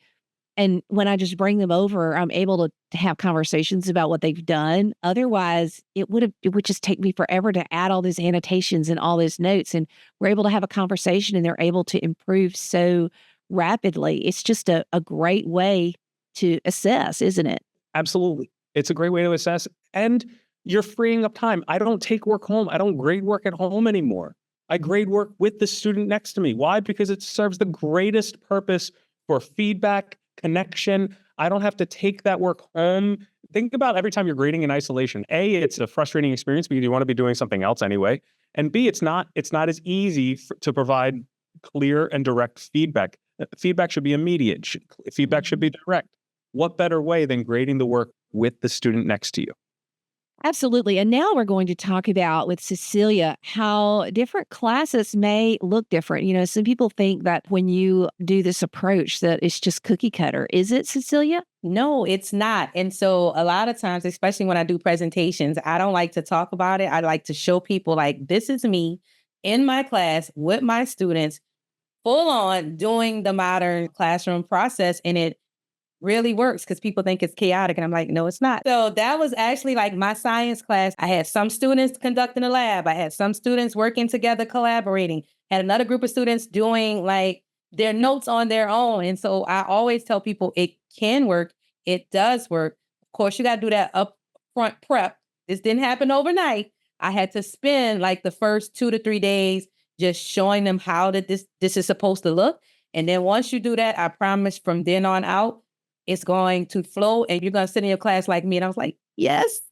And when I just bring them over, I'm able to have conversations about what they've done. Otherwise, it would just take me forever to add all these annotations and all those notes. And we're able to have a conversation and they're able to improve so rapidly. It's just a great way to assess, isn't it? Absolutely. It's a great way to assess. And you're freeing up time. I don't take work home. I don't grade work at home anymore. I grade work with the student next to me. Why? Because it serves the greatest purpose for feedback, connection. I don't have to take that work home. Think about every time you're grading in isolation. A, it's a frustrating experience because you want to be doing something else anyway. And B, it's not as easy to provide clear and direct feedback. Feedback should be immediate. Feedback should be direct. What better way than grading the work with the student next to you? Absolutely. And now we're going to talk about with Cecilia how different classes may look different. Some people think that when you do this approach that it's just cookie cutter. Is it, Cecilia? No, it's not. And so a lot of times, especially when I do presentations, I don't like to talk about it. I like to show people like, this is me in my class with my students, full on doing the modern classroom process. And it really works because people think it's chaotic. And I'm like, no, it's not. So that was actually like my science class. I had some students conducting a lab. I had some students working together, collaborating. Had another group of students doing like their notes on their own. And so I always tell people it can work. It does work. Of course, you got to do that upfront prep. This didn't happen overnight. I had to spend like the first 2 to 3 days just showing them how this is supposed to look. And then once you do that, I promise from then on out, it's going to flow and you're going to sit in your class like me. And I was like, yes, it's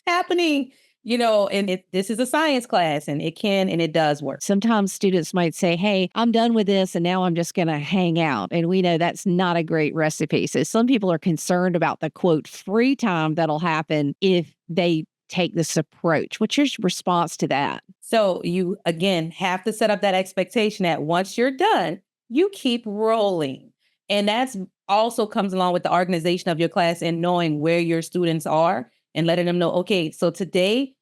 happening. And this is a science class and it can and it does work. Sometimes students might say, hey, I'm done with this and now I'm just going to hang out. And we know that's not a great recipe. So some people are concerned about the quote free time that'll happen if they take this approach. What's your response to that? So you, again, have to set up that expectation that once you're done, you keep rolling. And that's also comes along with the organization of your class and knowing where your students are and letting them know, okay, so today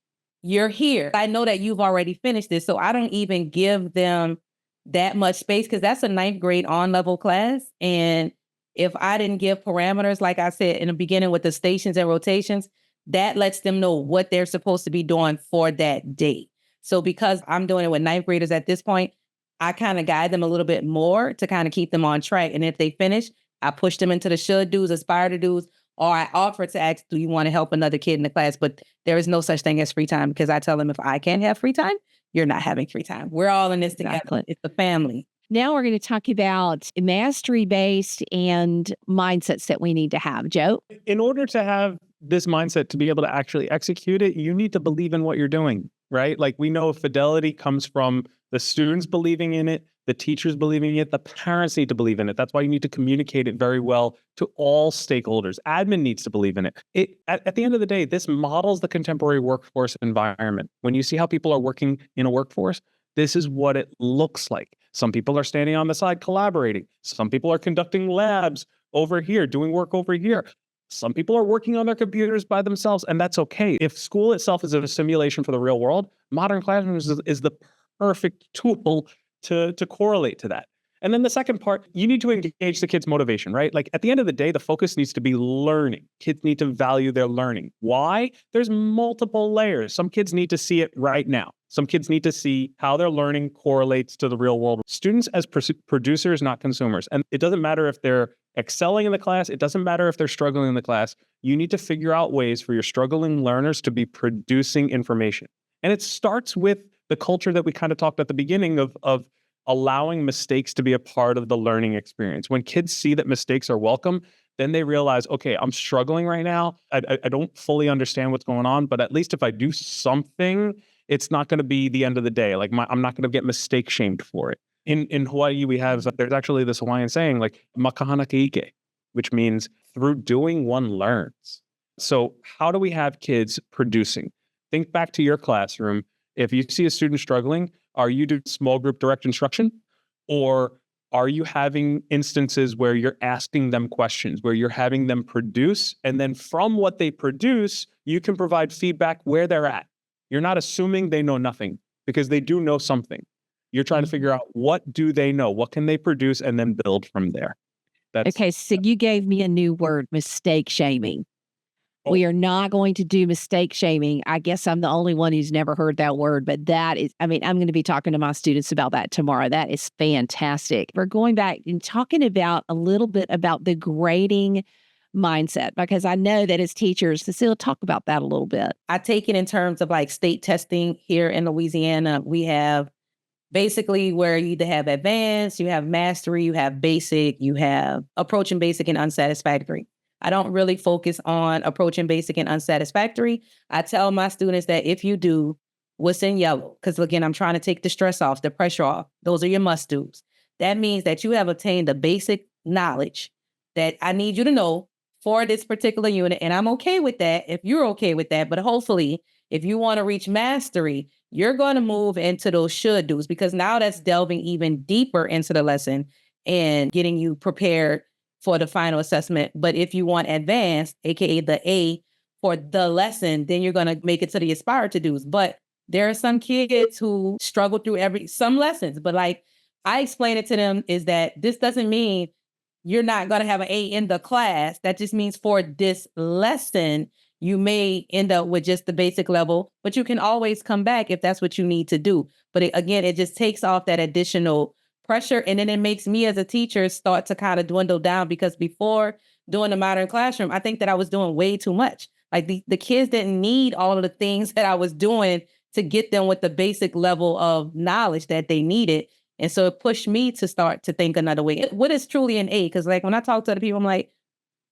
you're here. I know that you've already finished this, so I don't even give them that much space because that's a ninth grade on-level class. And if I didn't give parameters, like I said in the beginning with the stations and rotations, that lets them know what they're supposed to be doing for that day. So because I'm doing it with ninth graders at this point, I kind of guide them a little bit more to kind of keep them on track. And if they finish, I push them into the should do's, aspire to do's, or I offer to ask, do you want to help another kid in the class? But there is no such thing as free time because I tell them if I can't have free time, you're not having free time. We're all in this together. Exactly. It's a family. Now we're going to talk about mastery-based and mindsets that we need to have. Joe? In order to have this mindset to be able to actually execute it, you need to believe in what you're doing, right? Like we know fidelity comes from the students believing in it, the teachers believing in it, the parents need to believe in it. That's why you need to communicate it very well to all stakeholders. Admin needs to believe in it. At the end of the day, this models the contemporary workforce environment. When you see how people are working in a workforce, this is what it looks like. Some people are standing on the side collaborating. Some people are conducting labs over here, doing work over here. Some people are working on their computers by themselves, and that's okay. If school itself is a simulation for the real world, modern classrooms is the perfect tool to correlate to that. And then the second part, you need to engage the kids' motivation, right? Like at the end of the day, the focus needs to be learning. Kids need to value their learning. Why? There's multiple layers. Some kids need to see it right now. Some kids need to see how their learning correlates to the real world. Students as producers, not consumers. And it doesn't matter if they're excelling in the class. It doesn't matter if they're struggling in the class. You need to figure out ways for your struggling learners to be producing information. And it starts with the culture that we kind of talked at the beginning of allowing mistakes to be a part of the learning experience. When kids see that mistakes are welcome, then they realize, okay, I'm struggling right now. I don't fully understand what's going on, but at least if I do something, it's not going to be the end of the day. Like I'm not going to get mistake shamed for it. In Hawaii, there's actually this Hawaiian saying like makahana keike, which means through doing one learns. So how do we have kids producing? Think back to your classroom. If you see a student struggling, are you doing small group direct instruction? Or are you having instances where you're asking them questions, where you're having them produce, and then from what they produce, you can provide feedback where they're at. You're not assuming they know nothing because they do know something. You're trying to figure out what do they know? What can they produce and then build from there? Okay, so you gave me a new word, mistake shaming. We are not going to do mistake shaming. I guess I'm the only one who's never heard that word, but that is, I'm going to be talking to my students about that tomorrow. That is fantastic. We're going back and talking about a little bit about the grading mindset, because I know that as teachers, Cecile, talk about that a little bit. I take it in terms of like state testing here in Louisiana. We have basically where you either have advanced, you have mastery, you have basic, you have approaching basic and unsatisfactory. I don't really focus on approaching basic and unsatisfactory. I tell my students that if you do what's in yellow, because again, I'm trying to take the stress off, the pressure off. Those are your must do's. That means that you have attained the basic knowledge that I need you to know for this particular unit. And I'm okay with that if you're okay with that. But hopefully, if you want to reach mastery, you're going to move into those should do's, because now that's delving even deeper into the lesson and getting you prepared for the final assessment. But if you want advanced, aka the A for the lesson, then you're going to make it to the aspire to do's. But there are some kids who struggle through some lessons. But like I explain it to them is that this doesn't mean you're not going to have an A in the class. That just means for this lesson, you may end up with just the basic level, but you can always come back if that's what you need to do. But it just takes off that additional pressure. And then it makes me as a teacher start to kind of dwindle down, because before doing the modern classroom, I think that I was doing way too much. Like the kids didn't need all of the things that I was doing to get them with the basic level of knowledge that they needed. And so it pushed me to start to think another way. What is truly an A? Because like when I talk to other people, I'm like,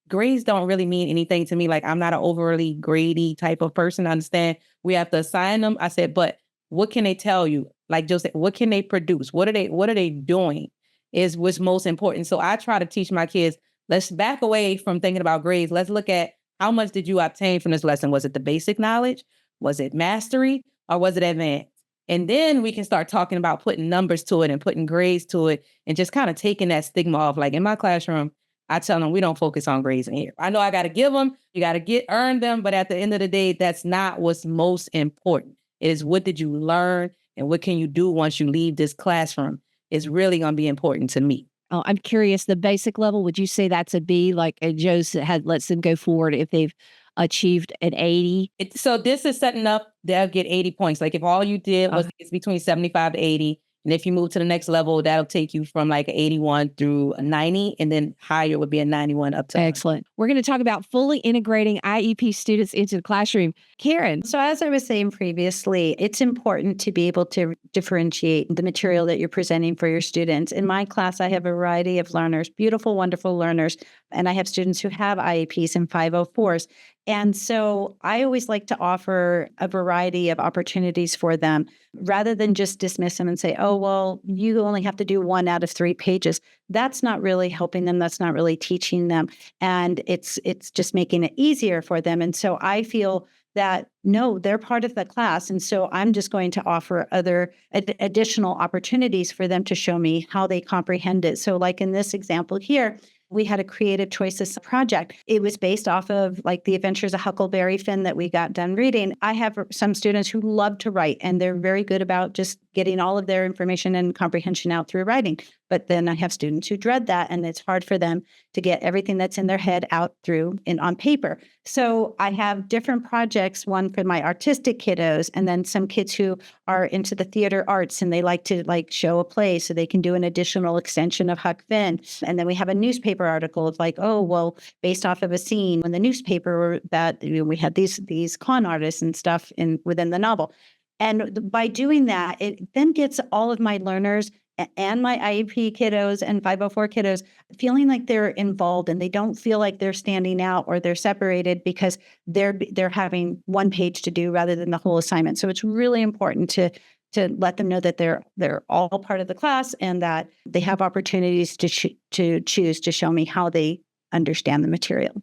grades don't really mean anything to me. Like, I'm not an overly grady type of person. I understand we have to assign them. I said, but what can they tell you? Like Joe said, what can they produce? What are they doing is what's most important. So I try to teach my kids, let's back away from thinking about grades. Let's look at how much did you obtain from this lesson? Was it the basic knowledge? Was it mastery? Or was it advanced? And then we can start talking about putting numbers to it and putting grades to it and just kind of taking that stigma off. Like in my classroom, I tell them we don't focus on grades in here. I know I got to give them, you got to earn them, but at the end of the day, that's not what's most important. It is what did you learn and what can you do once you leave this classroom is really going to be important to me. Oh, I'm curious, the basic level, would you say that's a B? Like Joe said, lets them go forward if they've achieved an 80? So this is setting up, they'll get 80 points. Like if all you did was it's between 75 to 80, and if you move to the next level, that'll take you from like an 81 through a 90, and then higher would be a 91 up to. Excellent. We're going to talk about fully integrating IEP students into the classroom. Karen. So as I was saying previously, it's important to be able to differentiate the material that you're presenting for your students. In my class, I have a variety of learners, beautiful, wonderful learners, and I have students who have IEPs and 504s. And so I always like to offer a variety of opportunities for them rather than just dismiss them and say, oh, well, you only have to do 1 out of 3 pages. That's not really helping them. That's not really teaching them. And it's just making it easier for them. And so I feel that, no, they're part of the class. And so I'm just going to offer other additional opportunities for them to show me how they comprehend it. So like in this example here, we had a creative choices project. It was based off of like the Adventures of Huckleberry Finn that we got done reading. I have some students who love to write, and they're very good about just getting all of their information and comprehension out through writing. But then I have students who dread that, and it's hard for them to get everything that's in their head out through and on paper. So I have different projects, one for my artistic kiddos, and then some kids who are into the theater arts and they like to like show a play so they can do an additional extension of Huck Finn. And then we have a newspaper article of like, oh, well, based off of a scene in the newspaper that we had these con artists and stuff within the novel. And by doing that, it then gets all of my learners and my IEP kiddos and 504 kiddos feeling like they're involved, and they don't feel like they're standing out or they're separated because they're having one page to do rather than the whole assignment. So it's really important to let them know that they're all part of the class and that they have opportunities to choose to show me how they understand the material.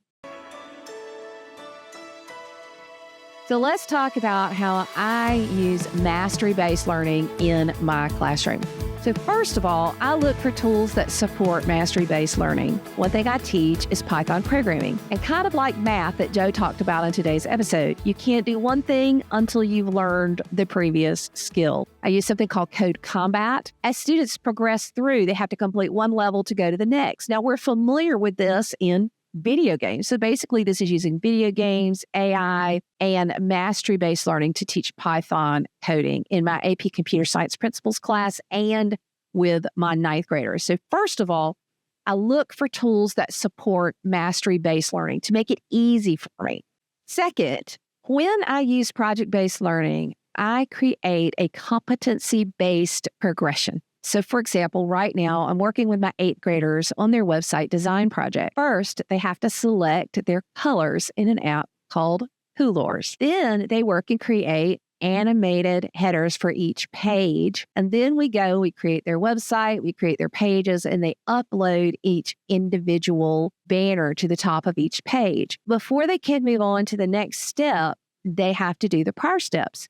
So let's talk about how I use mastery-based learning in my classroom. So first of all, I look for tools that support mastery-based learning. One thing I teach is Python programming. And kind of like math that Joe talked about in today's episode, you can't do one thing until you've learned the previous skill. I use something called Code Combat. As students progress through, they have to complete one level to go to the next. Now, we're familiar with this in video games. So basically, this is using video games, AI, and mastery-based learning to teach Python coding in my AP Computer Science Principles class and with my 9th graders. So first of all, I look for tools that support mastery-based learning to make it easy for me. Second, when I use project-based learning, I create a competency-based progression. So for example, right now, I'm working with my 8th graders on their website design project. First, they have to select their colors in an app called Coolors. Then they work and create animated headers for each page. And then we create their website, we create their pages, and they upload each individual banner to the top of each page. Before they can move on to the next step, they have to do the prior steps.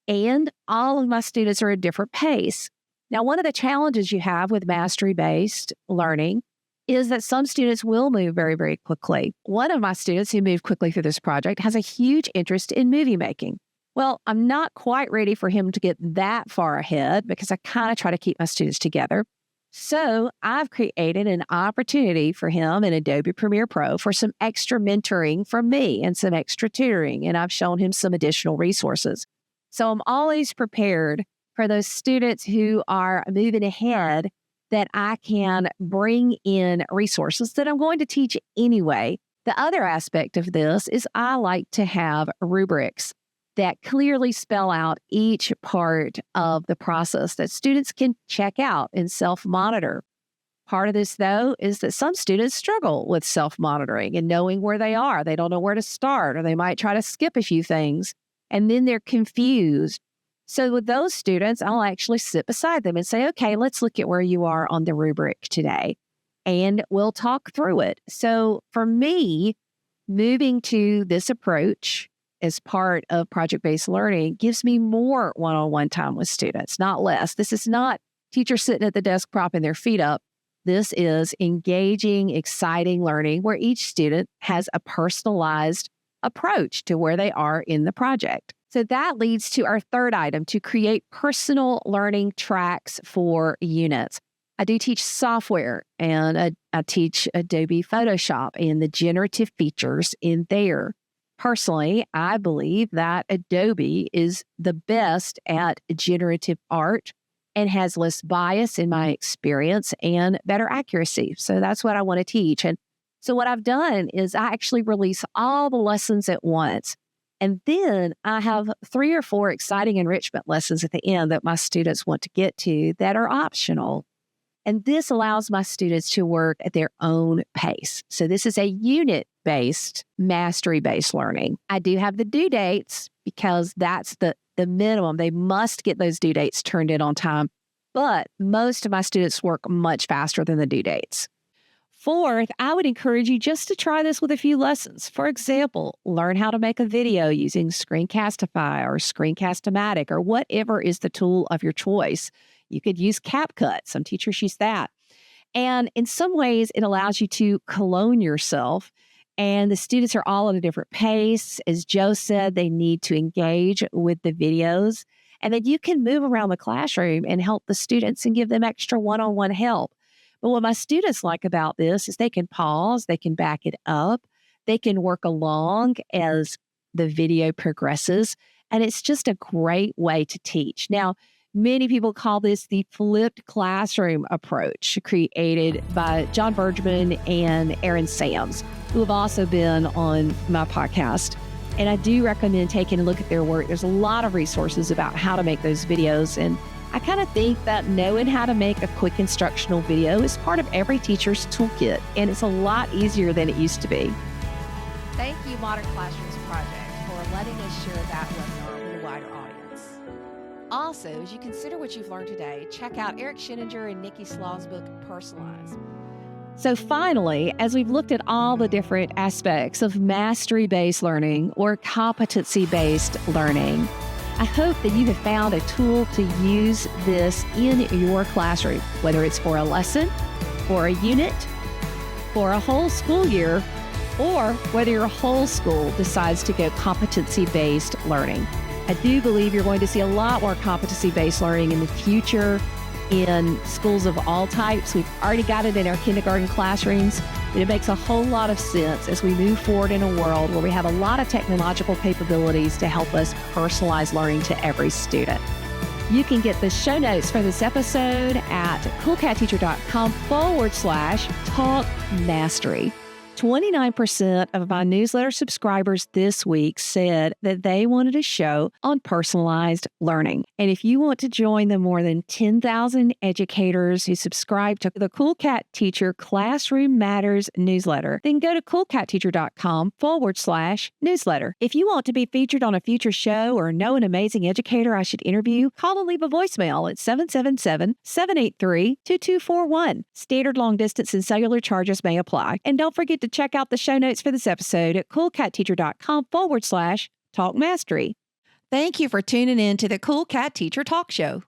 And all of my students are at a different pace. Now, one of the challenges you have with mastery-based learning is that some students will move very, very quickly. One of my students who moved quickly through this project has a huge interest in movie making. Well, I'm not quite ready for him to get that far ahead because I kind of try to keep my students together. So I've created an opportunity for him in Adobe Premiere Pro for some extra mentoring from me and some extra tutoring, and I've shown him some additional resources. So I'm always prepared for those students who are moving ahead that I can bring in resources that I'm going to teach anyway. The other aspect of this is I like to have rubrics that clearly spell out each part of the process that students can check out and self-monitor. part of this, though, is that some students struggle with self-monitoring and knowing where they are. They don't know where to start, or they might try to skip a few things, and then they're confused. So with those students, I'll actually sit beside them and say, okay, let's look at where you are on the rubric today, and we'll talk through it. So for me, moving to this approach as part of project-based learning gives me more one-on-one time with students, not less. This is not teachers sitting at the desk propping their feet up. This is engaging, exciting learning where each student has a personalized approach to where they are in the project. So that leads to our third item, to create personal learning tracks for units. I do teach software, and I teach Adobe Photoshop and the generative features in there. Personally, I believe that Adobe is the best at generative art and has less bias in my experience and better accuracy. So that's what I want to teach. And so what I've done is I actually release all the lessons at once. And then I have 3 or 4 exciting enrichment lessons at the end that my students want to get to that are optional. And this allows my students to work at their own pace. So this is a unit-based, mastery-based learning. I do have the due dates because that's the minimum. They must get those due dates turned in on time. But most of my students work much faster than the due dates. Fourth, I would encourage you just to try this with a few lessons. For example, learn how to make a video using Screencastify or Screencast-O-Matic or whatever is the tool of your choice. You could use CapCut. Some teachers use that. And in some ways, it allows you to clone yourself. And the students are all at a different pace. As Joe said, they need to engage with the videos. And then you can move around the classroom and help the students and give them extra one-on-one help. But what my students like about this is they can pause, they can back it up, they can work along as the video progresses. And it's just a great way to teach. Now, many people call this the flipped classroom approach, created by John Bergman and Aaron Sams, who have also been on my podcast. And I do recommend taking a look at their work. There's a lot of resources about how to make those videos. And I kind of think that knowing how to make a quick instructional video is part of every teacher's toolkit. And it's a lot easier than it used to be. Thank you, Modern Classrooms Project, for letting us share that webinar with a wider audience. Also, as you consider what you've learned today, check out Eric Scheninger and Nicki Slaugh's book, Personalize. So finally, as we've looked at all the different aspects of mastery-based learning or competency-based learning, I hope that you have found a tool to use this in your classroom, whether it's for a lesson, for a unit, for a whole school year, or whether your whole school decides to go competency-based learning. I do believe you're going to see a lot more competency-based learning in the future in schools of all types. We've already got it in our kindergarten classrooms, but it makes a whole lot of sense as we move forward in a world where we have a lot of technological capabilities to help us personalize learning to every student. You can get the show notes for this episode at coolcatteacher.com/talk mastery. 29% of my newsletter subscribers this week said that they wanted a show on personalized learning. And if you want to join the more than 10,000 educators who subscribe to the Cool Cat Teacher Classroom Matters newsletter, then go to coolcatteacher.com/newsletter. If you want to be featured on a future show or know an amazing educator I should interview, call and leave a voicemail at 777-783-2241. Standard long distance and cellular charges may apply. And don't forget to check out the show notes for this episode at coolcatteacher.com/talk mastery. Thank you for tuning in to the Cool Cat Teacher Talk Show.